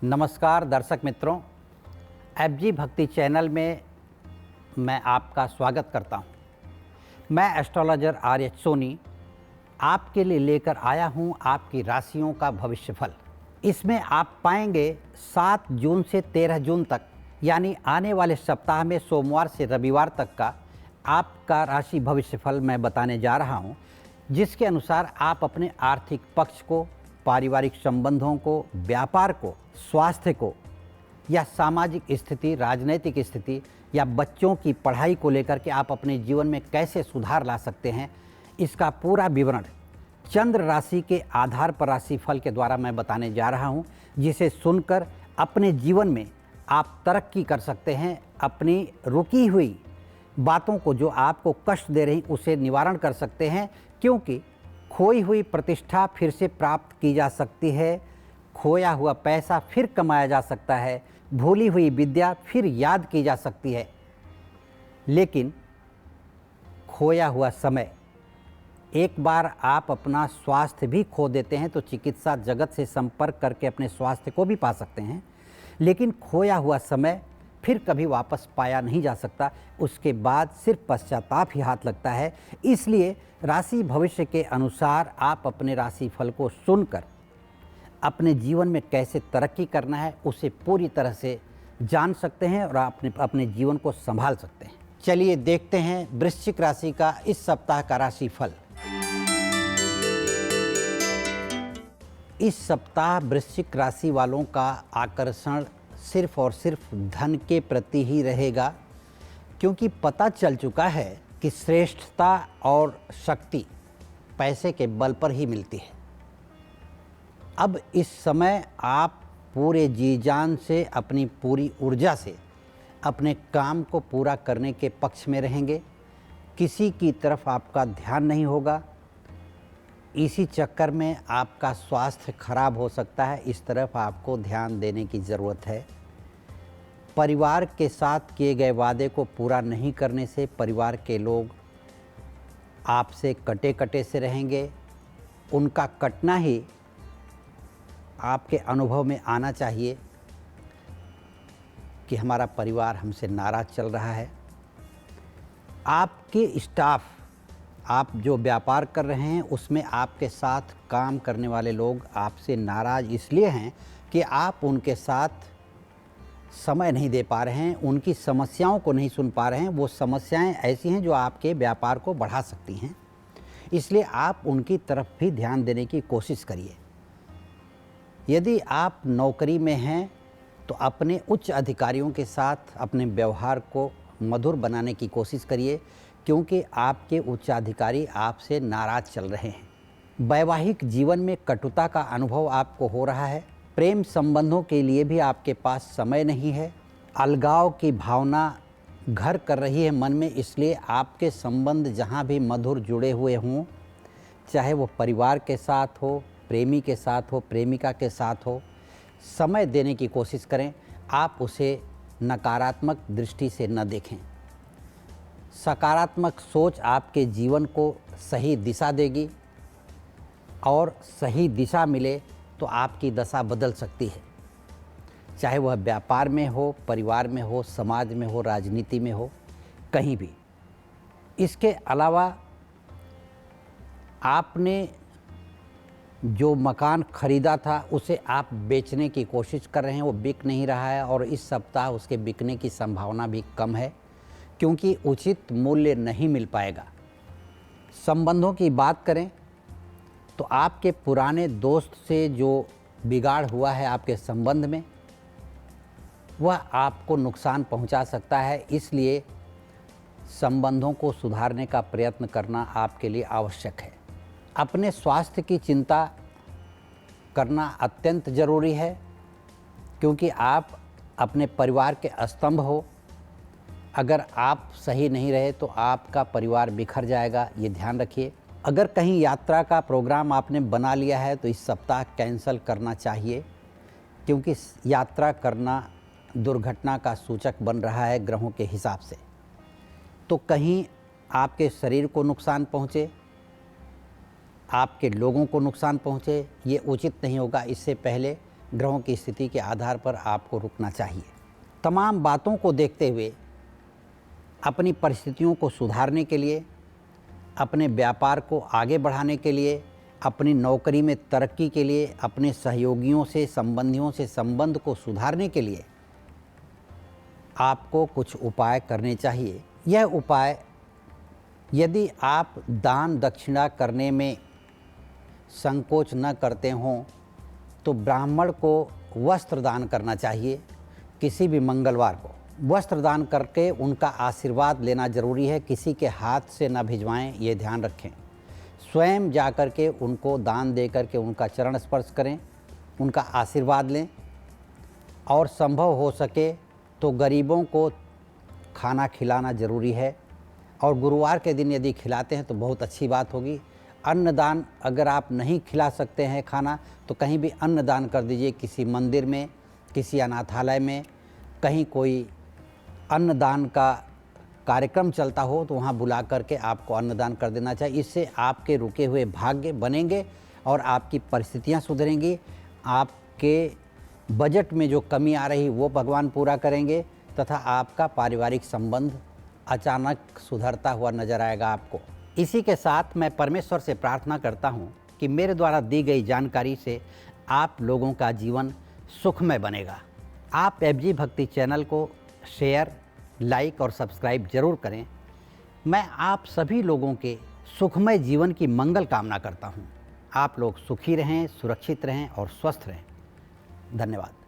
नमस्कार दर्शक मित्रों, एफजी भक्ति चैनल में मैं आपका स्वागत करता हूं। मैं एस्ट्रोलॉजर आर्य सोनी आपके लिए लेकर आया हूं आपकी राशियों का भविष्यफल। इसमें आप पाएंगे 7 जून से 13 जून तक यानी आने वाले सप्ताह में सोमवार से रविवार तक का आपका राशि भविष्यफल मैं बताने जा रहा हूं, जिसके अनुसार आप अपने आर्थिक पक्ष को, पारिवारिक संबंधों को, व्यापार को, स्वास्थ्य को या सामाजिक स्थिति, राजनीतिक स्थिति या बच्चों की पढ़ाई को लेकर के आप अपने जीवन में कैसे सुधार ला सकते हैं, इसका पूरा विवरण चंद्र राशि के आधार पर राशिफल के द्वारा मैं बताने जा रहा हूं, जिसे सुनकर अपने जीवन में आप तरक्की कर सकते हैं। अपनी रुकी हुई बातों को, जो आपको कष्ट दे रही, उसे निवारण कर सकते हैं, क्योंकि खोई हुई प्रतिष्ठा फिर से प्राप्त की जा सकती है, खोया हुआ पैसा फिर कमाया जा सकता है, भूली हुई विद्या फिर याद की जा सकती है। लेकिन खोया हुआ समय, एक बार आप अपना स्वास्थ्य भी खो देते हैं तो चिकित्सा जगत से संपर्क करके अपने स्वास्थ्य को भी पा सकते हैं, लेकिन खोया हुआ समय फिर कभी वापस पाया नहीं जा सकता। उसके बाद सिर्फ पश्चाताप ही हाथ लगता है। इसलिए राशि भविष्य के अनुसार आप अपने राशिफल को सुनकर अपने जीवन में कैसे तरक्की करना है उसे पूरी तरह से जान सकते हैं और अपने जीवन को संभाल सकते हैं। चलिए देखते हैं वृश्चिक राशि का इस सप्ताह का राशिफल। इस सप्ताह वृश्चिक राशि वालों का आकर्षण सिर्फ और सिर्फ धन के प्रति ही रहेगा, क्योंकि पता चल चुका है कि श्रेष्ठता और शक्ति पैसे के बल पर ही मिलती है। अब इस समय आप पूरे जी जान से, अपनी पूरी ऊर्जा से अपने काम को पूरा करने के पक्ष में रहेंगे। किसी की तरफ आपका ध्यान नहीं होगा। इसी चक्कर में आपका स्वास्थ्य खराब हो सकता है, इस तरफ आपको ध्यान देने की ज़रूरत है। परिवार के साथ किए गए वादे को पूरा नहीं करने से परिवार के लोग आपसे कटे कटे से रहेंगे। उनका कटना ही आपके अनुभव में आना चाहिए कि हमारा परिवार हमसे नाराज़ चल रहा है। आपके स्टाफ, आप जो व्यापार कर रहे हैं उसमें आपके साथ काम करने वाले लोग आपसे नाराज़ इसलिए हैं कि आप उनके साथ समय नहीं दे पा रहे हैं, उनकी समस्याओं को नहीं सुन पा रहे हैं। वो समस्याएं ऐसी हैं जो आपके व्यापार को बढ़ा सकती हैं, इसलिए आप उनकी तरफ भी ध्यान देने की कोशिश करिए। यदि आप नौकरी में हैं तो अपने उच्च अधिकारियों के साथ अपने व्यवहार को मधुर बनाने की कोशिश करिए, क्योंकि आपके उच्चाधिकारी आपसे नाराज़ चल रहे हैं। वैवाहिक जीवन में कटुता का अनुभव आपको हो रहा है। प्रेम संबंधों के लिए भी आपके पास समय नहीं है। अलगाव की भावना घर कर रही है मन में, इसलिए आपके संबंध जहाँ भी मधुर जुड़े हुए हों, चाहे वो परिवार के साथ हो, प्रेमी के साथ हो, प्रेमिका के साथ हो, समय देने की कोशिश करें। आप उसे नकारात्मक दृष्टि से न देखें। सकारात्मक सोच आपके जीवन को सही दिशा देगी, और सही दिशा मिले तो आपकी दशा बदल सकती है, चाहे वह व्यापार में हो, परिवार में हो, समाज में हो, राजनीति में हो, कहीं भी। इसके अलावा आपने जो मकान खरीदा था उसे आप बेचने की कोशिश कर रहे हैं, वो बिक नहीं रहा है, और इस सप्ताह उसके बिकने की संभावना भी कम है, क्योंकि उचित मूल्य नहीं मिल पाएगा। संबंधों की बात करें तो आपके पुराने दोस्त से जो बिगाड़ हुआ है आपके संबंध में, वह आपको नुकसान पहुंचा सकता है। इसलिए संबंधों को सुधारने का प्रयत्न करना आपके लिए आवश्यक है। अपने स्वास्थ्य की चिंता करना अत्यंत ज़रूरी है, क्योंकि आप अपने परिवार के स्तंभ हो। अगर आप सही नहीं रहे तो आपका परिवार बिखर जाएगा, ये ध्यान रखिए। अगर कहीं यात्रा का प्रोग्राम आपने बना लिया है तो इस सप्ताह कैंसिल करना चाहिए, क्योंकि यात्रा करना दुर्घटना का सूचक बन रहा है ग्रहों के हिसाब से। तो कहीं आपके शरीर को नुकसान पहुँचे, आपके लोगों को नुकसान पहुँचे, ये उचित नहीं होगा। इससे पहले ग्रहों की स्थिति के आधार पर आपको रुकना चाहिए। तमाम बातों को देखते हुए अपनी परिस्थितियों को सुधारने के लिए, अपने व्यापार को आगे बढ़ाने के लिए, अपनी नौकरी में तरक्की के लिए, अपने सहयोगियों से, संबंधियों से संबंध को सुधारने के लिए आपको कुछ उपाय करने चाहिए। यह उपाय, यदि आप दान दक्षिणा करने में संकोच न करते हों तो ब्राह्मण को वस्त्र दान करना चाहिए। किसी भी मंगलवार को वस्त्र दान करके उनका आशीर्वाद लेना ज़रूरी है। किसी के हाथ से न भिजवाएं, ये ध्यान रखें। स्वयं जा कर के उनको दान दे कर के उनका चरण स्पर्श करें, उनका आशीर्वाद लें, और संभव हो सके तो गरीबों को खाना खिलाना ज़रूरी है। और गुरुवार के दिन यदि खिलाते हैं तो बहुत अच्छी बात होगी। अन्नदान अगर आप नहीं खिला सकते हैं खाना, तो कहीं भी अन्नदान कर दीजिए। किसी मंदिर में, किसी अनाथालय में, कहीं कोई अन्नदान का कार्यक्रम चलता हो तो वहाँ बुला करके आपको अन्नदान कर देना चाहिए। इससे आपके रुके हुए भाग्य बनेंगे और आपकी परिस्थितियाँ सुधरेंगी। आपके बजट में जो कमी आ रही वो भगवान पूरा करेंगे तथा आपका पारिवारिक संबंध अचानक सुधरता हुआ नजर आएगा आपको। इसी के साथ मैं परमेश्वर से प्रार्थना करता हूँ कि मेरे द्वारा दी गई जानकारी से आप लोगों का जीवन सुखमय बनेगा। आप FG भक्ति चैनल को शेयर, लाइक और सब्सक्राइब जरूर करें। मैं आप सभी लोगों के सुखमय जीवन की मंगल कामना करता हूँ। आप लोग सुखी रहें, सुरक्षित रहें और स्वस्थ रहें। धन्यवाद।